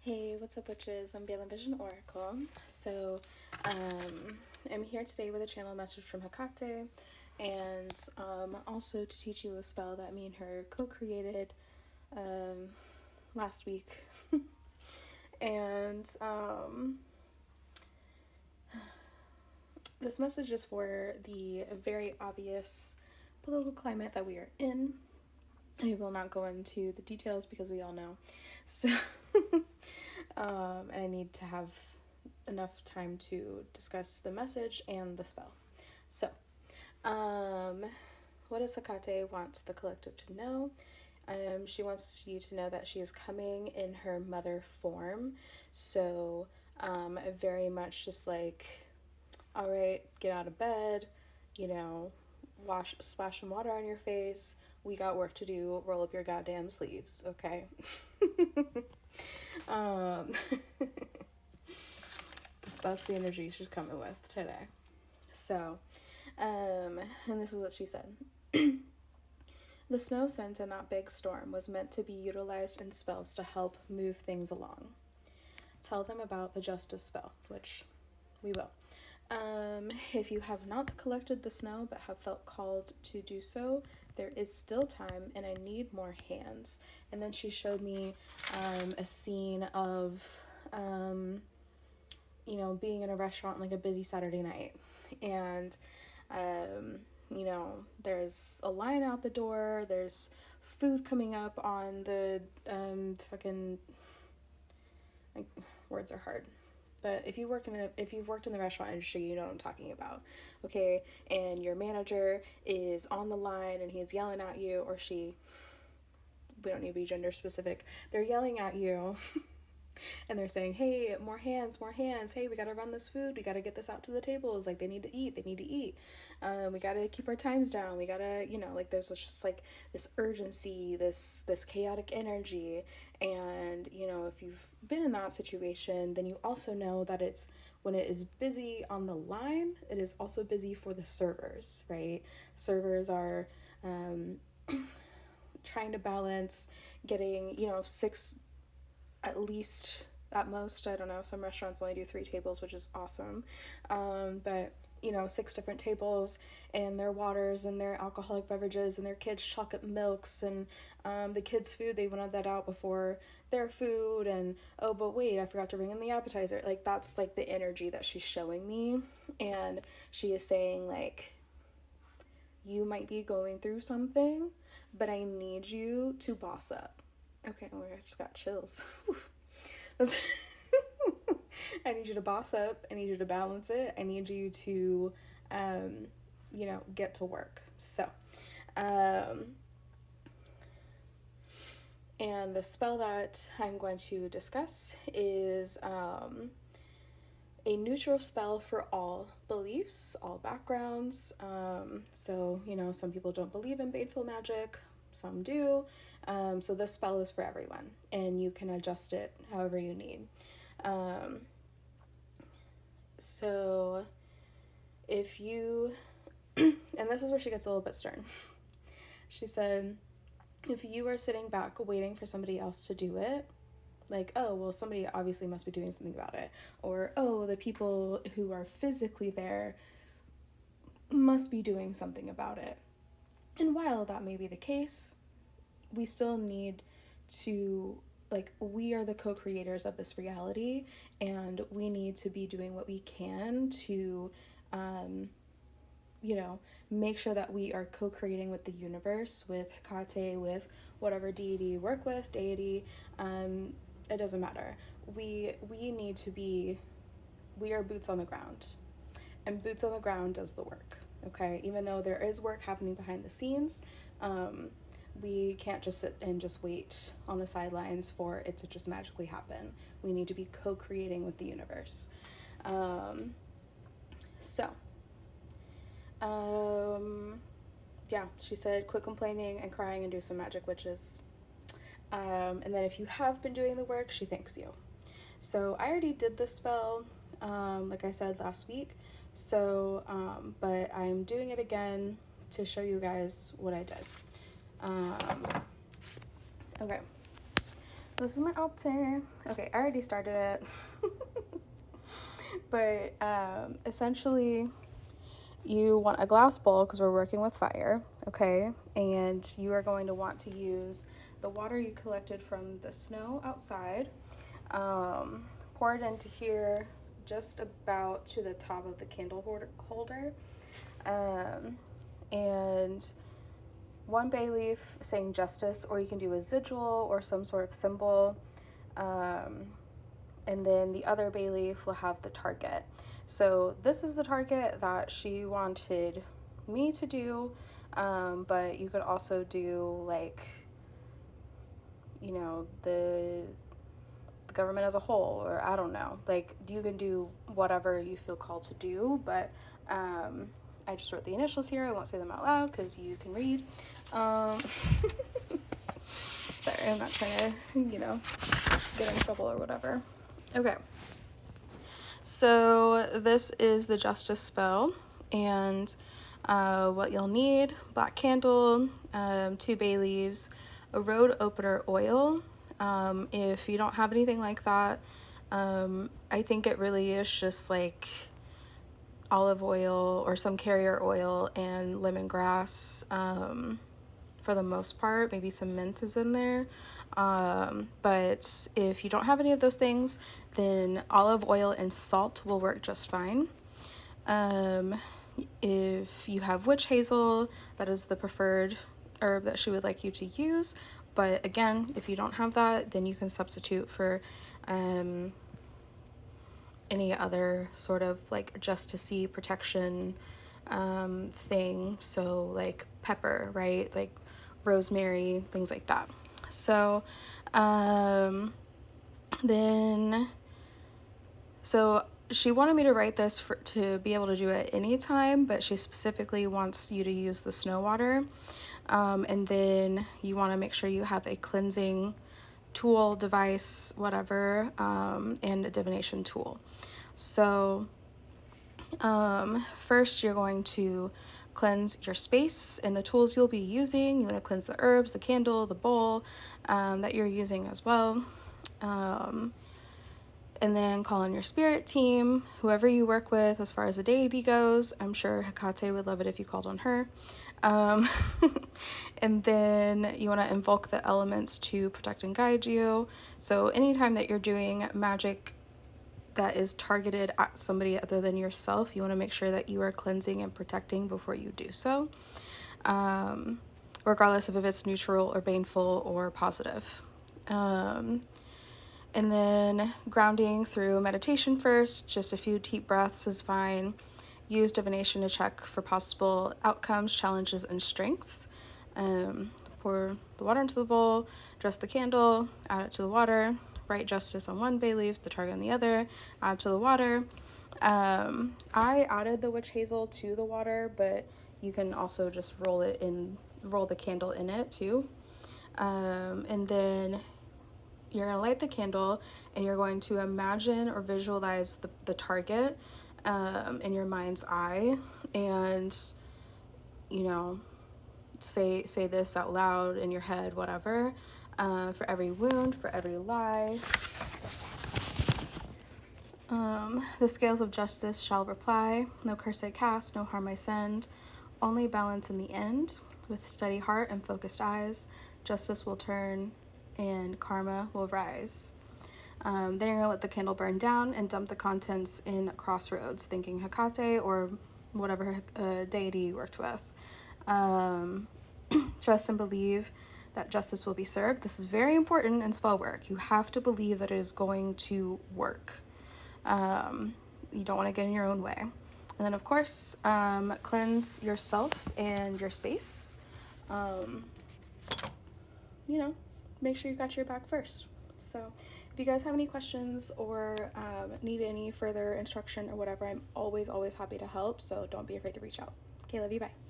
Hey, what's up, witches? I'm Balen Vision Oracle. I'm here today with a channel message from Hecate, and also to teach you a spell that me and her co-created last week. and this message is for the very obvious political climate that we are in. I will not go into the details because we all know. So, and I need to have enough time to discuss the message and the spell. So, what does Hecate want the collective to know? She wants you to know that she is coming in her mother form. So, very much just like, all right, get out of bed, splash some water on your face. We got work to do. Roll up your goddamn sleeves, okay? That's the energy she's coming with today. So, and this is what she said. The snow sent in that big storm was meant to be utilized in spells to help move things along. Tell them about the justice spell, which we will. If you have not collected the snow but have felt called to do so, there is still time and I need more hands. And then she showed me a scene of, being in a restaurant like a busy Saturday night. And, there's a line out the door, there's food coming up on the words are hard. But if you've worked in the restaurant industry, you know what I'm talking about, okay? And your manager is on the line and he's yelling at you, or she. We don't need to be gender specific. They're yelling at you, and they're saying, "Hey, more hands, more hands. Hey, we gotta run this food. We gotta get this out to the tables. Like they need to eat. They need to eat. We gotta keep our times down. We gotta, there's just like this urgency, this chaotic energy." And if you've been in that situation, then you also know that it's when it is busy on the line, it is also busy for the servers, right? Servers are trying to balance getting six, at least, at most, I don't know, some restaurants only do 3 tables, which is awesome, but 6 different tables and their waters and their alcoholic beverages and their kids' chocolate milks and the kids' food, they wanted that out before their food, and oh, but wait, I forgot to bring in the appetizer. Like, that's like the energy that she's showing me. And she is saying, like, you might be going through something, but I need you to boss up. Okay, oh my God, I just got chills. I need you to boss up. I need you to balance it. I need you to, get to work. So, and the spell that I'm going to discuss is a neutral spell for all beliefs, all backgrounds. So, some people don't believe in baneful magic, some do. So this spell is for everyone, and you can adjust it however you need. So if you, and this is where she gets a little bit stern. She said, if you are sitting back waiting for somebody else to do it, like, oh, well, somebody obviously must be doing something about it. Or, oh, the people who are physically there must be doing something about it. And while that may be the case, we still need to, we are the co-creators of this reality, and we need to be doing what we can to, make sure that we are co-creating with the universe, with Hecate, with whatever deity you work with, deity, it doesn't matter. We need to be, we are boots on the ground, and boots on the ground does the work, okay? Even though there is work happening behind the scenes, we can't just sit and just wait on the sidelines for it to just magically happen. We need to be co-creating with the universe. Yeah, she said, quit complaining and crying and do some magic, witches. And then if you have been doing the work, she thanks you. So I already did this spell, like I said, last week. So, but I'm doing it again to show you guys what I did. Okay. this is my altar. Okay, I already started it. But essentially, you want a glass bowl because we're working with fire, okay? And you are going to want to use the water you collected from the snow outside. Pour it into here just about to the top of the candle holder. And one bay leaf saying justice, or you can do a sigil or some sort of symbol. And then the other bay leaf will have the target. So this is the target that she wanted me to do, but you could also do like, you know, the government as a whole, or I don't know, like you can do whatever you feel called to do, but I just wrote the initials here. I won't say them out loud because you can read. Sorry, I'm not trying to, you know, get in trouble or whatever. Okay, so this is the justice spell, and what you'll need: black candle, 2 bay leaves, a road opener oil. If you don't have anything like that, I think it really is just like olive oil or some carrier oil and lemongrass, for the most part. Maybe some mint is in there. But if you don't have any of those things, then olive oil and salt will work just fine. If you have witch hazel, that is the preferred herb that she would like you to use. But again, if you don't have that, then you can substitute for any other sort of like justice-y protection thing. So like pepper, right? Like rosemary, things like that. So so she wanted me to write this to be able to do it anytime, but she specifically wants you to use the snow water. And then you want to make sure you have a cleansing tool, device, whatever, and a divination tool. So first you're going to cleanse your space and the tools you'll be using. You want to cleanse the herbs, the candle, the bowl that you're using as well. And then call on your spirit team, whoever you work with as far as the deity goes. I'm sure Hecate would love it if you called on her. And then you want to invoke the elements to protect and guide you. So anytime that you're doing magic that is targeted at somebody other than yourself, you want to make sure that you are cleansing and protecting before you do so, regardless of if it's neutral or baneful or positive. And then grounding through meditation first, just a few deep breaths is fine. Use divination to check for possible outcomes, challenges, and strengths. Pour the water into the bowl, dress the candle, add it to the water, write justice on one bay leaf, the target on the other, add to the water. I added the witch hazel to the water, but you can also just roll the candle in it too. And then you're going to light the candle and you're going to imagine or visualize the target in your mind's eye, and, you know, say this out loud in your head, whatever. For every wound, for every lie, the scales of justice shall reply. No curse I cast, no harm I send, only balance in the end. With steady heart and focused eyes, justice will turn and karma will rise. Then you're gonna let the candle burn down and dump the contents in crossroads, thinking Hecate or whatever deity you worked with. Trust and believe that justice will be served. This is very important in spell work. You have to believe that it is going to work. You don't want to get in your own way. And then, of course, cleanse yourself and your space. You know, make sure you got your back first. So if you guys have any questions or need any further instruction or whatever, I'm always happy to help. So don't be afraid to reach out. Okay, love you, bye.